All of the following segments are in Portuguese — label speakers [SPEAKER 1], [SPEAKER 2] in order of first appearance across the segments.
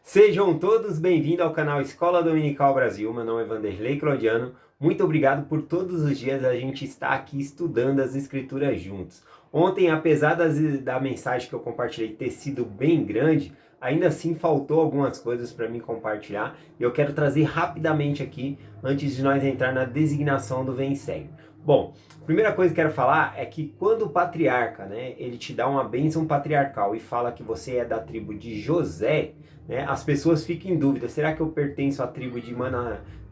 [SPEAKER 1] Sejam todos bem-vindos ao canal Escola Dominical Brasil. Meu nome é Vanderlei Claudiano. Muito obrigado por todos os dias a gente estar aqui estudando as escrituras juntos. Ontem, apesar da mensagem que eu compartilhei ter sido bem grande, ainda assim faltou algumas coisas para mim compartilhar e eu quero trazer rapidamente aqui antes de nós entrar na designação do Vem e Segue. Bom, a primeira coisa que eu quero falar é que quando o patriarca, ele te dá uma bênção patriarcal e fala que você é da tribo de José, as pessoas ficam em dúvida, será que eu pertenço à tribo de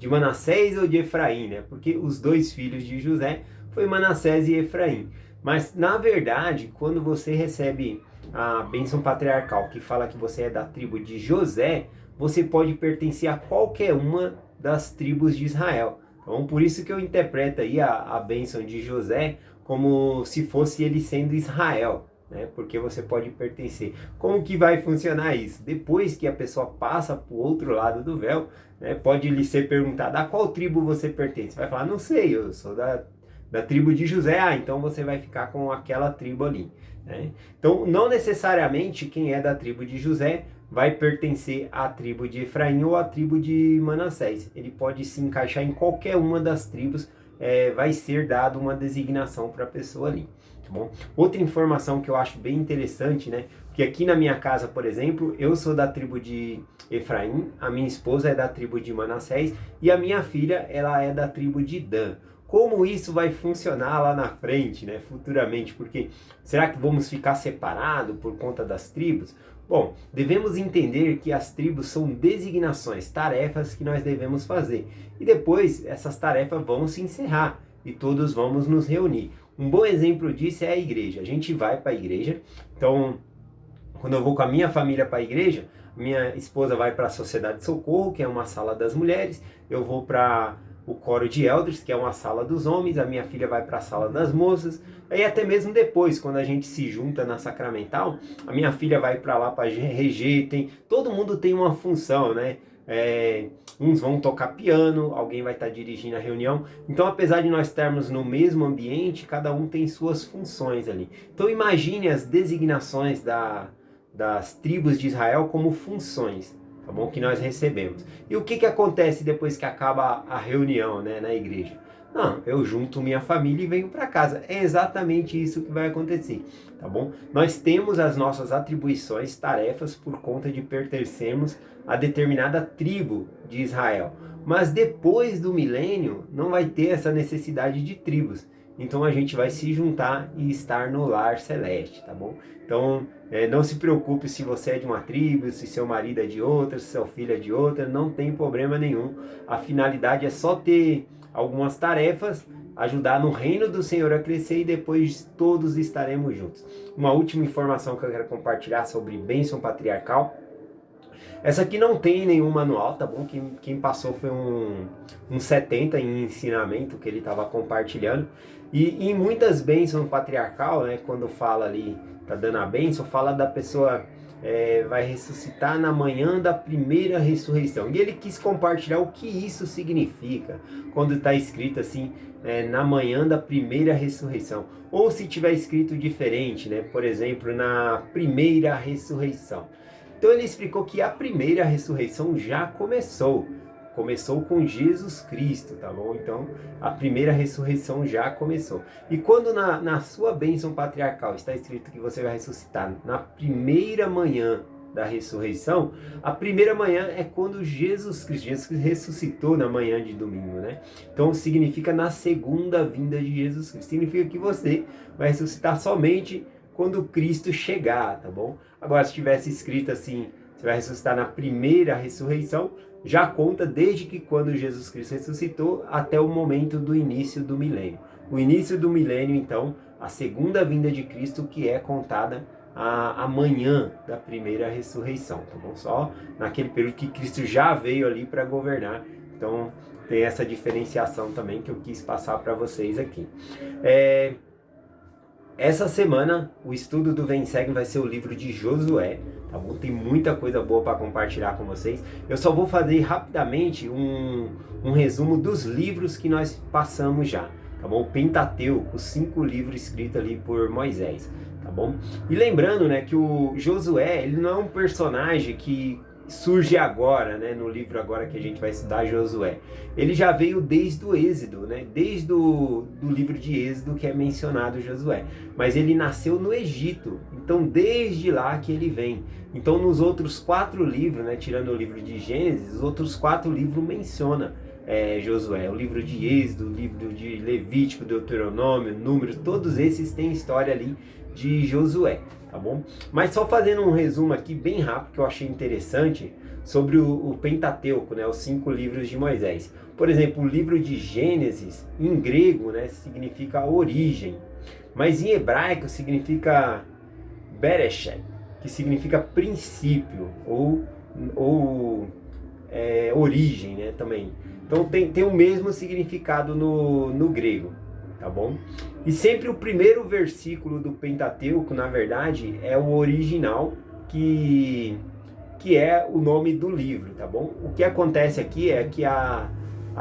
[SPEAKER 1] Manassés ou de Efraim, Porque os dois filhos de José foi Manassés e Efraim. Mas, na verdade, quando você recebe a bênção patriarcal que fala que você é da tribo de José, você pode pertencer a qualquer uma das tribos de Israel. Então, por isso que eu interpreto aí a bênção de José como se fosse ele sendo Israel, Porque você pode pertencer. Como que vai funcionar isso? Depois que a pessoa passa para o outro lado do véu, pode lhe ser perguntado, a qual tribo você pertence? Vai falar, não sei, eu sou da tribo de José, então você vai ficar com aquela tribo ali. Então, não necessariamente quem é da tribo de José vai pertencer à tribo de Efraim ou à tribo de Manassés. Ele pode se encaixar em qualquer uma das tribos, vai ser dado uma designação para a pessoa ali. Tá bom? Outra informação que eu acho bem interessante, Porque aqui na minha casa, por exemplo, eu sou da tribo de Efraim, a minha esposa é da tribo de Manassés e a minha filha, ela é da tribo de Dan. Como isso vai funcionar lá na frente, futuramente? Porque será que vamos ficar separados por conta das tribos? Bom, devemos entender que as tribos são designações, tarefas que nós devemos fazer. E depois essas tarefas vão se encerrar e todos vamos nos reunir. Um bom exemplo disso é a igreja. A gente vai para a igreja, então quando eu vou com a minha família para a igreja, minha esposa vai para a Sociedade de Socorro, que é uma sala das mulheres, eu vou para o coro de elders, que é uma sala dos homens, a minha filha vai para a sala das moças, aí até mesmo depois, quando a gente se junta na sacramental, a minha filha vai para lá para reger, todo mundo tem uma função, uns vão tocar piano, alguém vai estar dirigindo a reunião, então apesar de nós estarmos no mesmo ambiente, cada um tem suas funções ali. Então imagine as designações das tribos de Israel como funções, tá bom? Que nós recebemos. E o que acontece depois que acaba a reunião, na igreja? Não, eu junto minha família e venho para casa. É exatamente isso que vai acontecer, tá bom? Nós temos as nossas atribuições, tarefas por conta de pertencermos a determinada tribo de Israel. Mas depois do milênio não vai ter essa necessidade de tribos. Então a gente vai se juntar e estar no lar celeste, tá bom? Então não se preocupe se você é de uma tribo, se seu marido é de outra, se seu filho é de outra, não tem problema nenhum. A finalidade é só ter algumas tarefas, ajudar no reino do Senhor a crescer e depois todos estaremos juntos. Uma última informação que eu quero compartilhar sobre bênção patriarcal. Essa aqui não tem nenhum manual, tá bom? Quem passou foi um 70 em ensinamento que ele estava compartilhando. E em muitas bênçãos patriarcal, quando fala ali, tá dando a bênção, fala da pessoa vai ressuscitar na manhã da primeira ressurreição. E ele quis compartilhar o que isso significa, quando está escrito assim, na manhã da primeira ressurreição. Ou se tiver escrito diferente, por exemplo, na primeira ressurreição. Então ele explicou que a primeira ressurreição já começou. Começou com Jesus Cristo, tá bom? Então a primeira ressurreição já começou. E quando na sua bênção patriarcal está escrito que você vai ressuscitar na primeira manhã da ressurreição, a primeira manhã é quando Jesus Cristo ressuscitou na manhã de domingo, Então significa na segunda vinda de Jesus Cristo. Significa que você vai ressuscitar somente quando Cristo chegar, tá bom? Agora, se tivesse escrito assim, você vai ressuscitar na primeira ressurreição, já conta desde que quando Jesus Cristo ressuscitou até o momento do início do milênio. O início do milênio, então, a segunda vinda de Cristo, que é contada a manhã da primeira ressurreição, tá bom? Só naquele período que Cristo já veio ali para governar. Então, tem essa diferenciação também que eu quis passar para vocês aqui. Essa semana, o estudo do Vem Segue vai ser o livro de Josué, tá bom? Tem muita coisa boa para compartilhar com vocês. Eu só vou fazer rapidamente um resumo dos livros que nós passamos já, tá bom? O Pentateuco, os 5 livros escritos ali por Moisés, tá bom? E lembrando, que o Josué, ele não é um personagem que surge agora, né, no livro agora que a gente vai estudar, Josué. Ele já veio desde o Êxodo, né, desde o do livro de Êxodo que é mencionado Josué. Mas ele nasceu no Egito, então desde lá que ele vem. Então nos outros 4 livros, né, tirando o livro de Gênesis, os outros 4 livros mencionam Josué. O livro de Êxodo, o livro de Levítico, Deuteronômio, Números, todos esses têm história ali de Josué, tá bom? Mas só fazendo um resumo aqui bem rápido que eu achei interessante sobre o Pentateuco, né, os 5 livros de Moisés. Por exemplo, o livro de Gênesis, em grego, né, significa origem, mas em hebraico significa Bereshit, que significa princípio ou origem, né, também. Então tem o mesmo significado no grego, tá bom? E sempre o primeiro versículo do Pentateuco, na verdade, é o original, que é o nome do livro, tá bom? O que acontece aqui é que a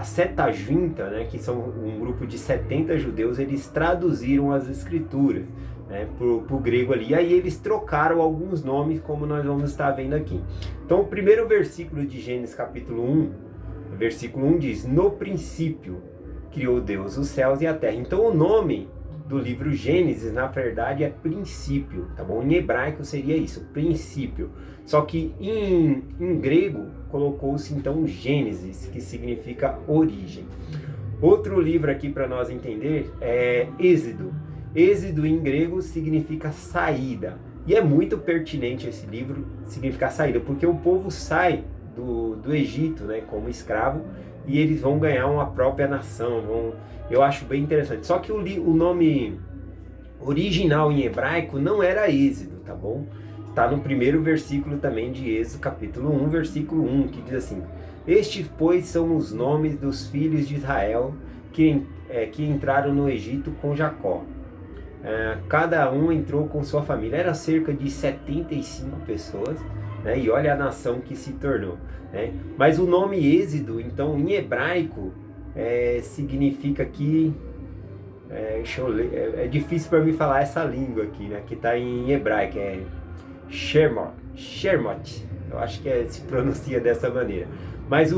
[SPEAKER 1] Septuaginta, né, que são um grupo de 70 judeus, eles traduziram as escrituras, né, pro grego ali, e aí eles trocaram alguns nomes, como nós vamos estar vendo aqui. Então o primeiro versículo de Gênesis capítulo 1, versículo 1 diz: no princípio criou Deus os céus e a terra. Então o nome do livro Gênesis, na verdade, é princípio, tá bom? Em hebraico seria isso, princípio. Só que em grego colocou-se então Gênesis, que significa origem. Outro livro aqui para nós entender é Êxodo. Êxodo em grego significa saída. E é muito pertinente esse livro significar saída, porque o povo sai do Egito, né, como escravo, e eles vão ganhar uma própria nação. Eu acho bem interessante. Só que o nome original em hebraico não era Êxodo, tá bom? Está no primeiro versículo também de Êxodo, capítulo 1, versículo 1, que diz assim: estes, pois, são os nomes dos filhos de Israel que entraram no Egito com Jacó. Cada um entrou com sua família. Era cerca de 75 pessoas, né? E olha a nação que se tornou, né? Mas o nome Êxodo, então, em hebraico, significa que... deixa eu ler, é difícil para mim falar essa língua aqui, né? Que está em hebraico, é Shermot. Eu acho que se pronuncia dessa maneira. Mas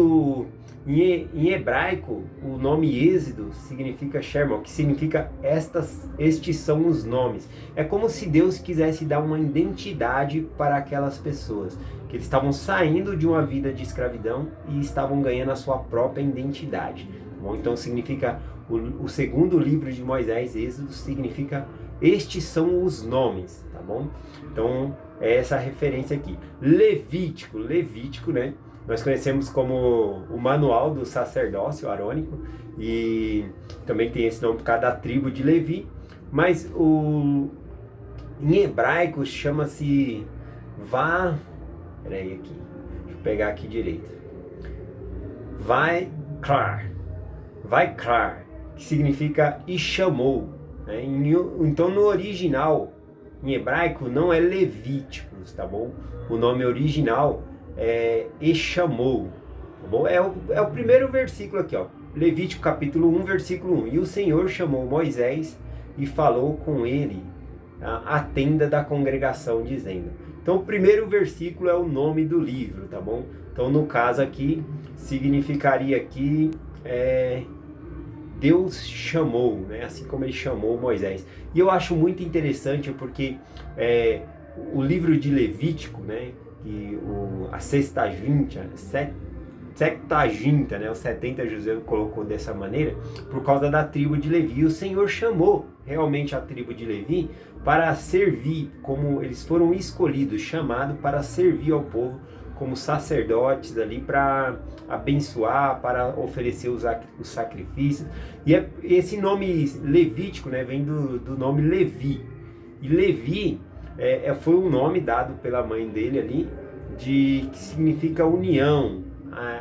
[SPEAKER 1] em hebraico, o nome Êxodo significa Shermot, que significa estes são os nomes. É como se Deus quisesse dar uma identidade para aquelas pessoas, que eles estavam saindo de uma vida de escravidão e estavam ganhando a sua própria identidade. Bom, então significa, o segundo livro de Moisés, Êxodo, significa estes são os nomes, tá bom? Então é essa referência aqui. Levítico, né? Nós conhecemos como o manual do sacerdócio arônico, e também tem esse nome por causa da tribo de Levi, mas em hebraico chama-se peraí aqui, deixa eu pegar aqui direito. Vaikrar, que significa e chamou, né? Então no original, em hebraico, não é Levíticos, tá bom? O nome original e chamou, tá bom? É o primeiro versículo aqui, ó. Levítico capítulo 1, versículo 1. E o Senhor chamou Moisés e falou com ele a tenda da congregação, dizendo. Então o primeiro versículo é o nome do livro, tá bom? Então no caso aqui, significaria aqui Deus chamou, né? Assim como ele chamou Moisés. E eu acho muito interessante porque o livro de Levítico, né? E a Septuaginta, né, os 70 judeus colocou dessa maneira, por causa da tribo de Levi. E o Senhor chamou realmente a tribo de Levi para servir, como eles foram escolhidos, chamados para servir ao povo como sacerdotes ali, para abençoar, para oferecer os sacrifícios. E esse nome Levítico, né, vem do nome Levi. E Levi foi um nome dado pela mãe dele ali, que significa união,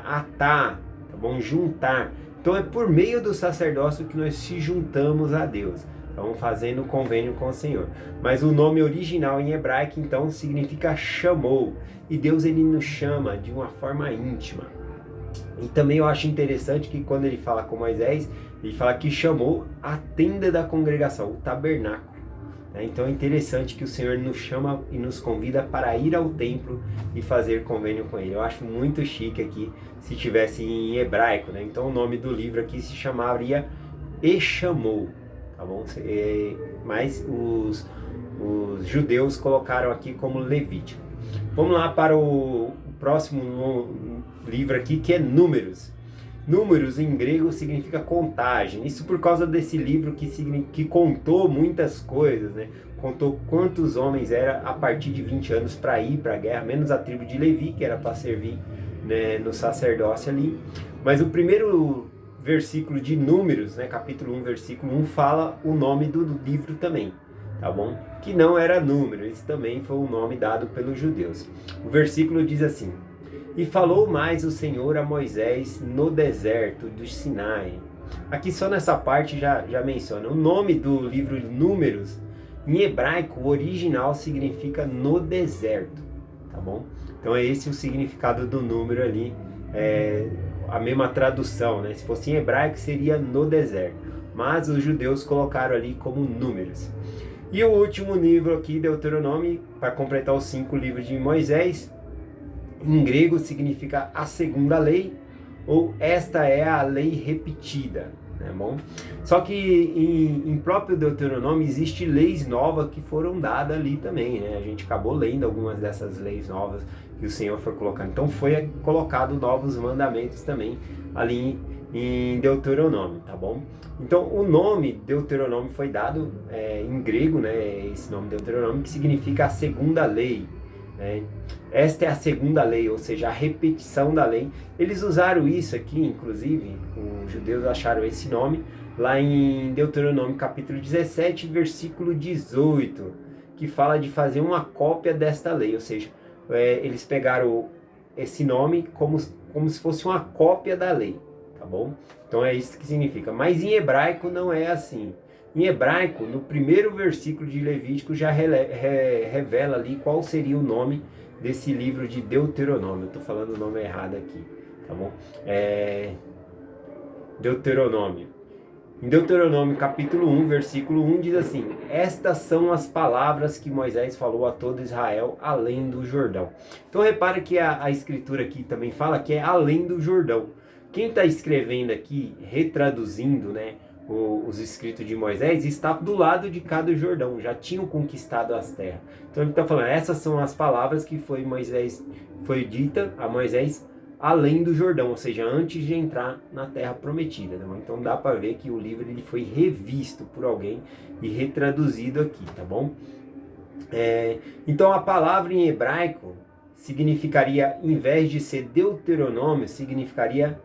[SPEAKER 1] atar, tá bom? Juntar. Então é por meio do sacerdócio que nós se juntamos a Deus. Então fazendo convênio com o Senhor. Mas o nome original em hebraico então significa chamou. E Deus ele nos chama de uma forma íntima. E também eu acho interessante que quando ele fala com Moisés, ele fala que chamou a tenda da congregação, o tabernáculo. né? Então é interessante que o Senhor nos chama e nos convida para ir ao templo e fazer convênio com Ele. Eu acho muito chique aqui se tivesse em hebraico, né? Então o nome do livro aqui se chamaria Echamou, tá bom? Mas os judeus colocaram aqui como Levítico. Vamos lá para o próximo livro aqui, que é Números. Números em grego significa contagem. Isso por causa desse livro que contou muitas coisas, né? Contou quantos homens era a partir de 20 anos para ir para a guerra, menos a tribo de Levi, que era para servir, né, no sacerdócio ali. Mas o primeiro versículo de Números, né, capítulo 1, versículo 1, fala o nome do livro também, tá bom? Que não era número, esse também foi o nome dado pelos judeus. O versículo diz assim: E falou mais o Senhor a Moisés no deserto do Sinai. Aqui só nessa parte já menciona. O nome do livro Números, em hebraico, o original significa no deserto, tá bom? Então é esse o significado do número ali, a mesma tradução, né? Se fosse em hebraico seria no deserto, mas os judeus colocaram ali como números. E o último livro aqui, Deuteronômio, para completar os 5 livros de Moisés, em grego significa a segunda lei, ou esta é a lei repetida, né, bom? Só que em próprio Deuteronômio existe leis novas que foram dadas ali também, né? A gente acabou lendo algumas dessas leis novas que o Senhor foi colocando. Então foi colocado novos mandamentos também ali em Deuteronômio, tá bom? Então o nome Deuteronômio foi dado em grego, né? Esse nome Deuteronômio, que significa a segunda lei. Esta é a segunda lei, ou seja, a repetição da lei. Eles usaram isso aqui, inclusive, os judeus acharam esse nome, lá em Deuteronômio capítulo 17, versículo 18, que fala de fazer uma cópia desta lei, ou seja, eles pegaram esse nome como se fosse uma cópia da lei, tá bom? Então é isso que significa, mas em hebraico não é assim. Em hebraico, no primeiro versículo de Levítico já revela ali qual seria o nome desse livro de Deuteronômio. Eu estou falando o nome errado aqui, tá bom? Deuteronômio. Em Deuteronômio capítulo 1, versículo 1 diz assim: Estas são as palavras que Moisés falou a todo Israel além do Jordão. Então repara que a escritura aqui também fala que é além do Jordão. Quem está escrevendo aqui, retraduzindo, né, os escritos de Moisés, está do lado de cada Jordão, já tinham conquistado as terras. Então ele está falando, essas são as palavras que foi dita a Moisés além do Jordão, ou seja, antes de entrar na terra prometida, né? Então dá para ver que o livro ele foi revisto por alguém e retraduzido aqui, tá bom? Então a palavra em hebraico significaria, em vez de ser Deuteronômio, significaria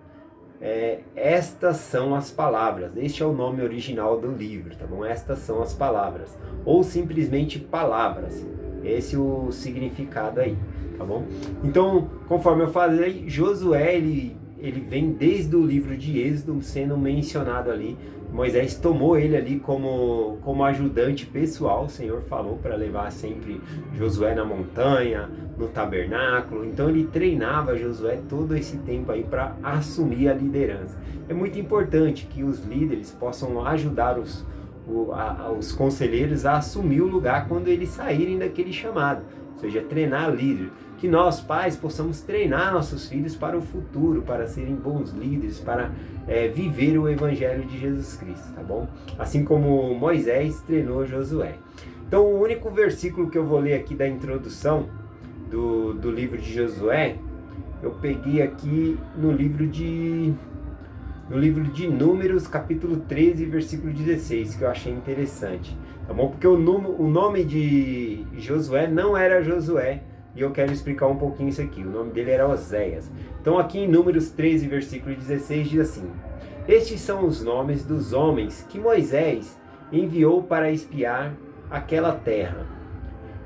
[SPEAKER 1] estas são as palavras. Este é o nome original do livro, tá bom? Estas são as palavras, ou simplesmente palavras. Esse é o significado aí, tá bom? Então, conforme eu falei, Josué ele vem desde o livro de Êxodo sendo mencionado ali. Moisés tomou ele ali como ajudante pessoal. O Senhor falou para levar sempre Josué na montanha, no tabernáculo. Então ele treinava Josué todo esse tempo aí para assumir a liderança. É muito importante que os líderes possam ajudar os conselheiros a assumir o lugar quando eles saírem daquele chamado, ou seja, treinar líder. Que nós, pais, possamos treinar nossos filhos para o futuro, para serem bons líderes, para viver o Evangelho de Jesus Cristo, tá bom? Assim como Moisés treinou Josué. Então, o único versículo que eu vou ler aqui da introdução do livro de Josué, eu peguei aqui no livro de Números, capítulo 13, versículo 16, que eu achei interessante, tá bom? Porque o nome de Josué não era Josué, e eu quero explicar um pouquinho isso aqui. O nome dele era Oséias. Então aqui em Números 13, versículo 16, diz assim: Estes são os nomes dos homens que Moisés enviou para espiar aquela terra.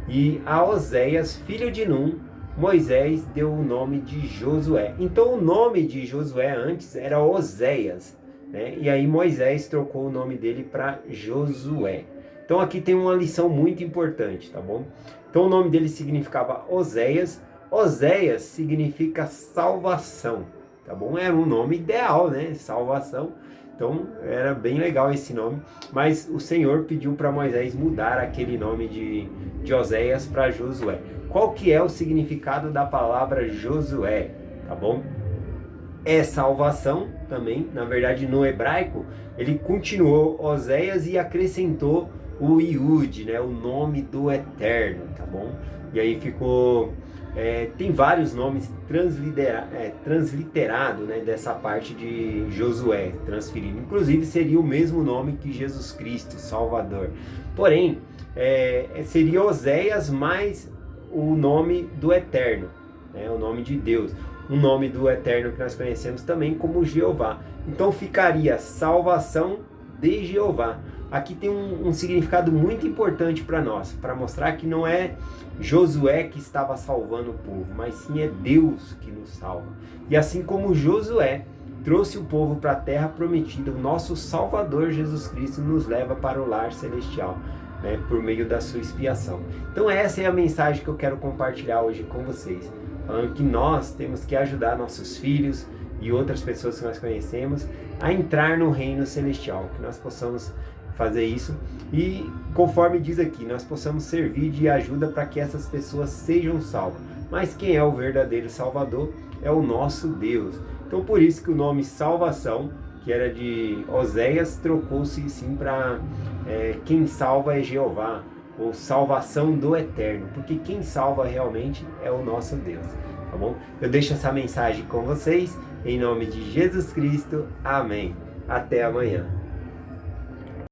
[SPEAKER 1] E a Oséias, filho de Num, Moisés deu o nome de Josué. Então o nome de Josué antes era Oséias, né? E aí Moisés trocou o nome dele para Josué. Então aqui tem uma lição muito importante, tá bom? Então o nome dele significava Oséias. Oséias significa salvação, tá bom? Era um nome ideal, né? Salvação. Então era bem legal esse nome, mas o Senhor pediu para Moisés mudar aquele nome de Oséias para Josué. Qual que é o significado da palavra Josué, tá bom? É salvação também, na verdade no hebraico ele continuou Oséias e acrescentou o Iud, né, o nome do Eterno, tá bom? E aí ficou, tem vários nomes transliterados, né, dessa parte de Josué, transferido, inclusive seria o mesmo nome que Jesus Cristo, Salvador, porém seria Oséias mais o nome do Eterno, né, o nome de Deus, o nome do Eterno que nós conhecemos também como Jeová. Então ficaria salvação de Jeová. Aqui tem um significado muito importante para nós, para mostrar que não é Josué que estava salvando o povo, mas sim é Deus que nos salva. E assim como Josué trouxe o povo para a terra prometida, o nosso Salvador Jesus Cristo nos leva para o lar celestial, né, por meio da sua expiação. Então essa é a mensagem que eu quero compartilhar hoje com vocês, falando que nós temos que ajudar nossos filhos e outras pessoas que nós conhecemos a entrar no reino celestial, que nós possamos fazer isso e, conforme diz aqui, nós possamos servir de ajuda para que essas pessoas sejam salvas. Mas quem é o verdadeiro Salvador é o nosso Deus. Então por isso que o nome salvação, que era de Oséias, trocou-se sim para quem salva é Jeová, ou salvação do Eterno, porque quem salva realmente é o nosso Deus, tá bom? Eu deixo essa mensagem com vocês, em nome de Jesus Cristo, amém. Até amanhã.